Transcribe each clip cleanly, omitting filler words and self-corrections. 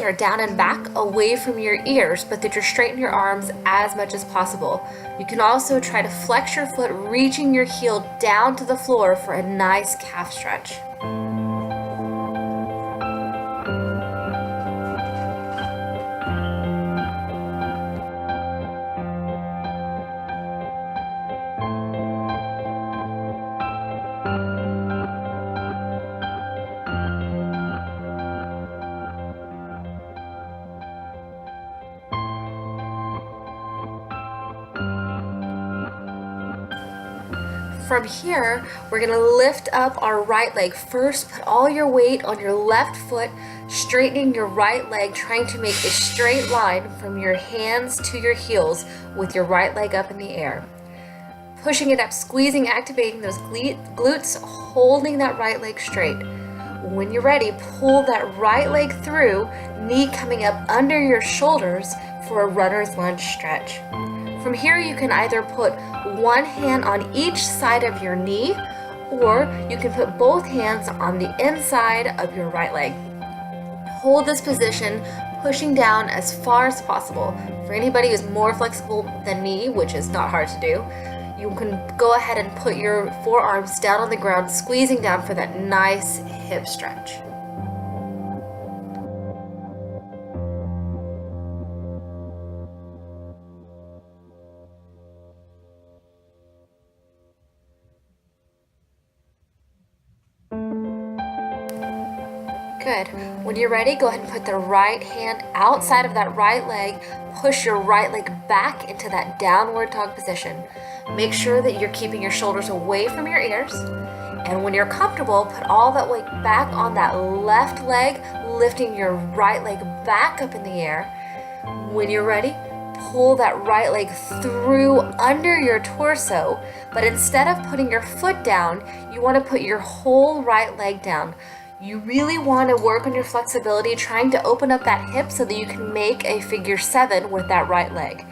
Are down and back away from your ears, but that you're straightening your arms as much as possible. You can also try to flex your foot, reaching your heel down to the floor for a nice calf stretch. From here, we're going to lift up our right leg. First, put all your weight on your left foot, straightening your right leg, trying to make a straight line from your hands to your heels with your right leg up in the air. Pushing it up, squeezing, activating those glutes, holding that right leg straight. When you're ready, pull that right leg through, knee coming up under your shoulders for a runner's lunge stretch. From here, you can either put one hand on each side of your knee, or you can put both hands on the inside of your right leg. Hold this position, pushing down as far as possible. For anybody who's more flexible than me, which is not hard to do, you can go ahead and put your forearms down on the ground, squeezing down for that nice hip stretch. Good. When you're ready, go ahead and put the right hand outside of that right leg. Push your right leg back into that downward dog position. Make sure that you're keeping your shoulders away from your ears. And when you're comfortable, put all that weight back on that left leg, lifting your right leg back up in the air. When you're ready, pull that right leg through under your torso, but instead of putting your foot down, you want to put your whole right leg down. You really want to work on your flexibility, trying to open up that hip so that you can make a figure 7 with that right leg.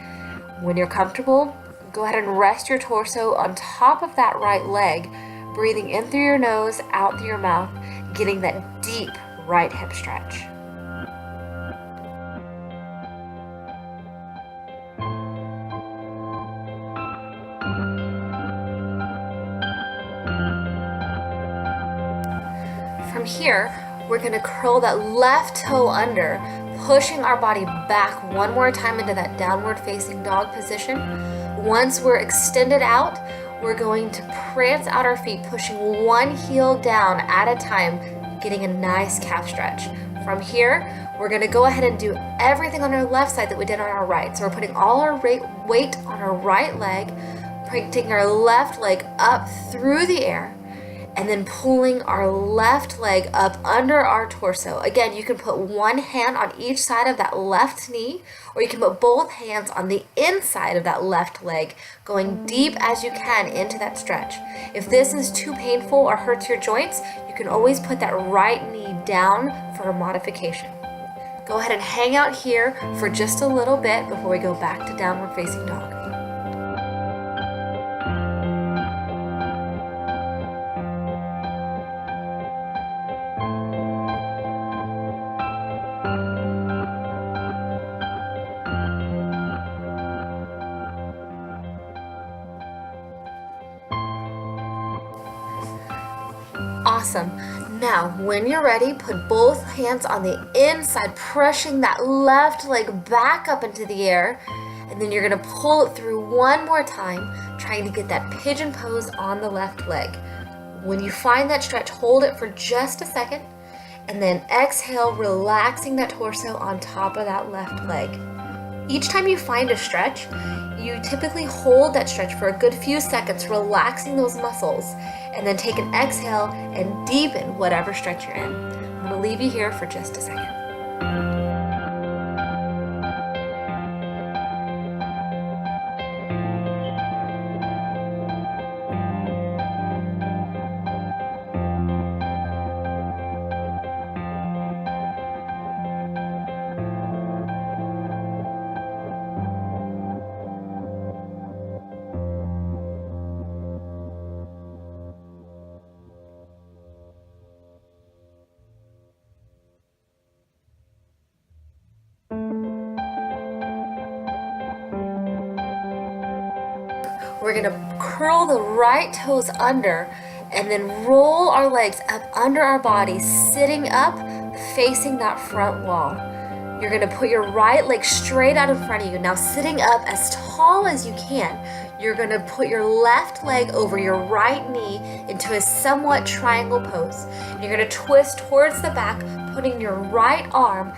When you're comfortable, go ahead and rest your torso on top of that right leg, breathing in through your nose, out through your mouth, getting that deep right hip stretch. From here, we're going to curl that left toe under, pushing our body back one more time into that downward facing dog position. Once we're extended out, we're going to prance out our feet, pushing one heel down at a time, getting a nice calf stretch. From here, we're going to go ahead and do everything on our left side that we did on our right. So we're putting all our weight on our right leg, taking our left leg up through the air, and then pulling our left leg up under our torso. Again, you can put one hand on each side of that left knee, or you can put both hands on the inside of that left leg, going deep as you can into that stretch. If this is too painful or hurts your joints, you can always put that right knee down for a modification. Go ahead and hang out here for just a little bit before we go back to downward facing dog. Awesome. Now, when you're ready, put both hands on the inside, pushing that left leg back up into the air, and then you're going to pull it through one more time, trying to get that pigeon pose on the left leg. When you find that stretch, hold it for just a second, and then exhale, relaxing that torso on top of that left leg. Each time you find a stretch, you typically hold that stretch for a good few seconds, relaxing those muscles, and then take an exhale and deepen whatever stretch you're in. I'm going to leave you here for just a second. we're gonna curl the right toes under and then roll our legs up under our body, sitting up, facing that front wall. You're gonna put your right leg straight out in front of you. Now sitting up as tall as you can, you're gonna put your left leg over your right knee into a somewhat triangle pose. You're gonna twist towards the back, putting your right arm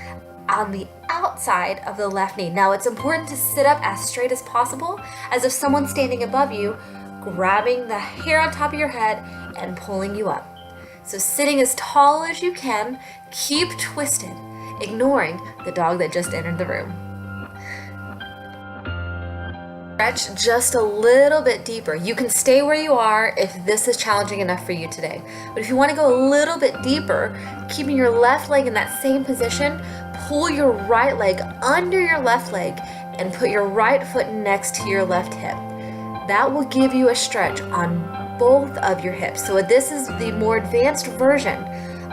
on the outside of the left knee. Now it's important to sit up as straight as possible, as if someone's standing above you, grabbing the hair on top of your head and pulling you up. So sitting as tall as you can, keep twisted, ignoring the dog that just entered the room. Stretch just a little bit deeper. You can stay where you are if this is challenging enough for you today. But if you want to go a little bit deeper, keeping your left leg in that same position, pull your right leg under your left leg and put your right foot next to your left hip. That will give you a stretch on both of your hips. So this is the more advanced version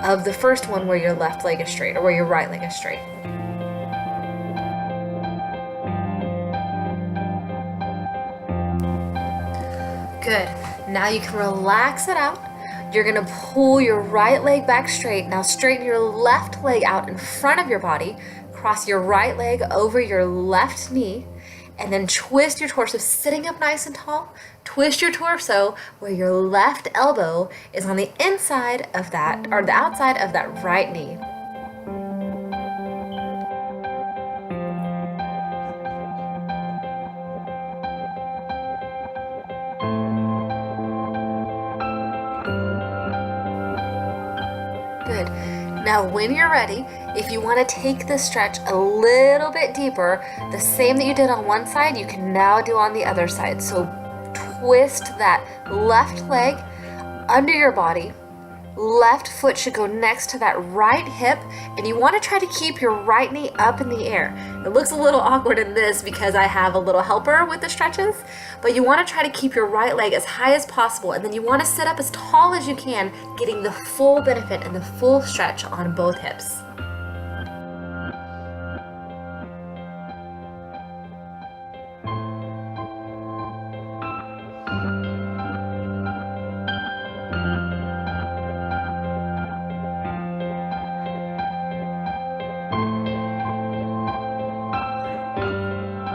of the first one where your left leg is straight or where your right leg is straight. Good. Now you can relax it out. You're gonna pull your right leg back straight. Now straighten your left leg out in front of your body. Cross your right leg over your left knee. And then twist your torso, sitting up nice and tall. Twist your torso where your left elbow is on the inside of that, or the outside of that right knee. Good. Now when you're ready, if you want to take this stretch a little bit deeper, the same that you did on one side, you can now do on the other side. So twist that left leg under your body. Left foot should go next to that right hip, and you want to try to keep your right knee up in the air. It looks a little awkward in this because I have a little helper with the stretches, but you want to try to keep your right leg as high as possible, and then you want to sit up as tall as you can, getting the full benefit and the full stretch on both hips.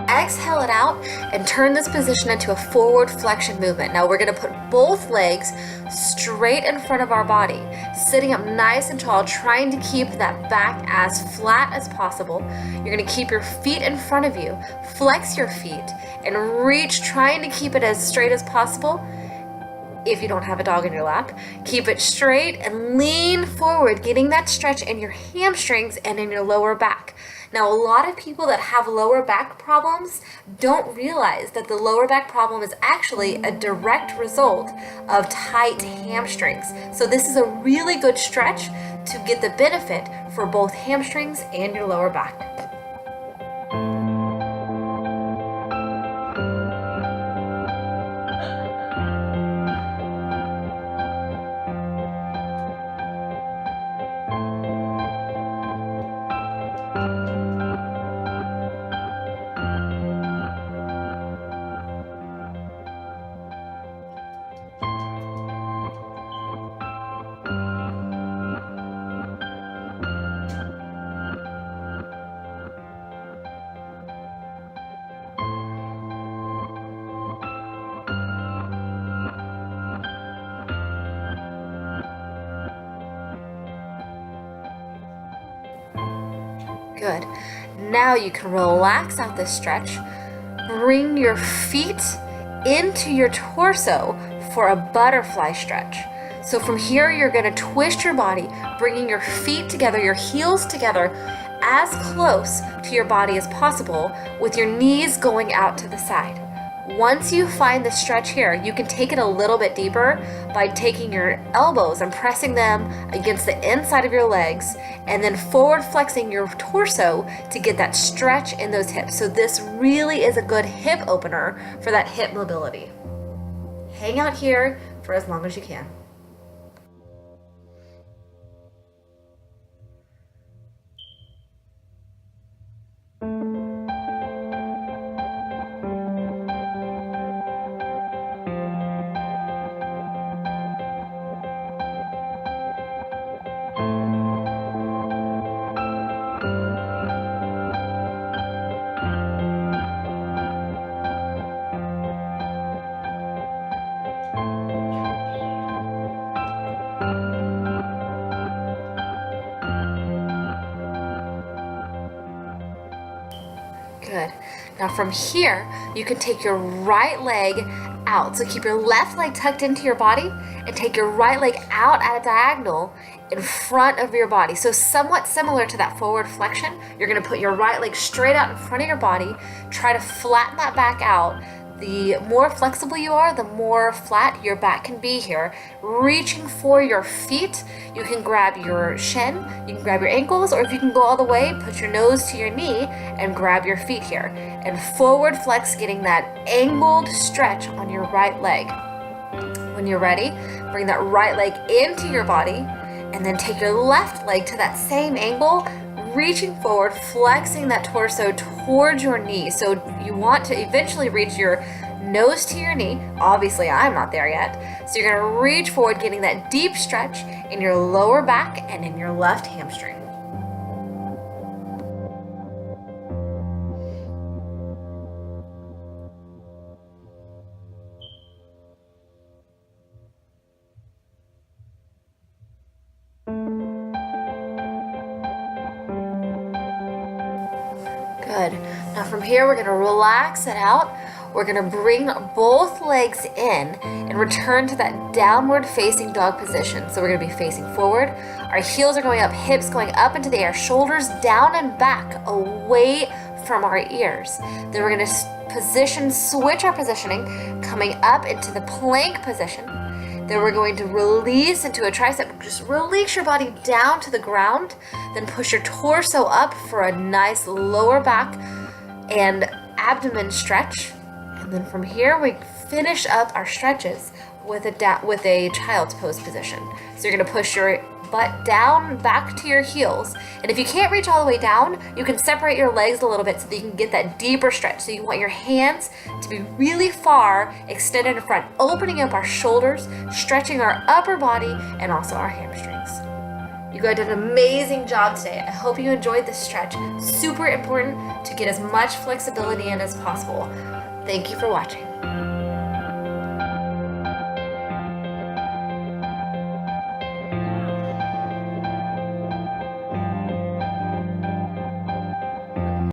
Exhale it out and turn this position into a forward flexion movement. Now we're going to put both legs straight in front of our body, sitting up nice and tall, trying to keep that back as flat as possible. You're going to keep your feet in front of you, flex your feet, and reach, trying to keep it as straight as possible. If you don't have a dog in your lap, keep it straight and lean forward, getting that stretch in your hamstrings and in your lower back. Now, a lot of people that have lower back problems don't realize that the lower back problem is actually a direct result of tight hamstrings. So this is a really good stretch to get the benefit for both hamstrings and your lower back. Good. Now you can relax out this stretch. Bring your feet into your torso for a butterfly stretch. So from here, you're going to twist your body, bringing your feet together, your heels together, as close to your body as possible, with your knees going out to the side. Once you find the stretch here, you can take it a little bit deeper by taking your elbows and pressing them against the inside of your legs, and then forward flexing your torso to get that stretch in those hips. So this really is a good hip opener for that hip mobility. Hang out here for as long as you can. Good. Now from here, you can take your right leg out. So keep your left leg tucked into your body and take your right leg out at a diagonal in front of your body. So somewhat similar to that forward flexion, you're gonna put your right leg straight out in front of your body, try to flatten that back out. The more flexible you are, the more flat your back can be here. Reaching for your feet, you can grab your shin, you can grab your ankles, or if you can go all the way, put your nose to your knee and grab your feet here. And forward flex, getting that angled stretch on your right leg. When you're ready, bring that right leg into your body and then take your left leg to that same angle, reaching forward, flexing that torso towards your knee. So you want to eventually reach your nose to your knee. Obviously, I'm not there yet. So you're gonna reach forward, getting that deep stretch in your lower back and in your left hamstring. Good. Now from here, we're gonna relax it out. We're gonna bring both legs in and return to that downward facing dog position. So we're gonna be facing forward. Our heels are going up, hips going up into the air, shoulders down and back, away from our ears. Then we're gonna switch our positioning, coming up into the plank position. Then we're going to release into a tricep. Just release your body down to the ground. Then push your torso up for a nice lower back and abdomen stretch. And then from here, we finish up our stretches with a child's pose position. So you're gonna push your butt down back to your heels. And if you can't reach all the way down, you can separate your legs a little bit so that you can get that deeper stretch. So you want your hands to be really far extended in front, opening up our shoulders, stretching our upper body and also our hamstrings. You guys did an amazing job today. I hope you enjoyed this stretch. Super important to get as much flexibility in as possible. Thank you for watching.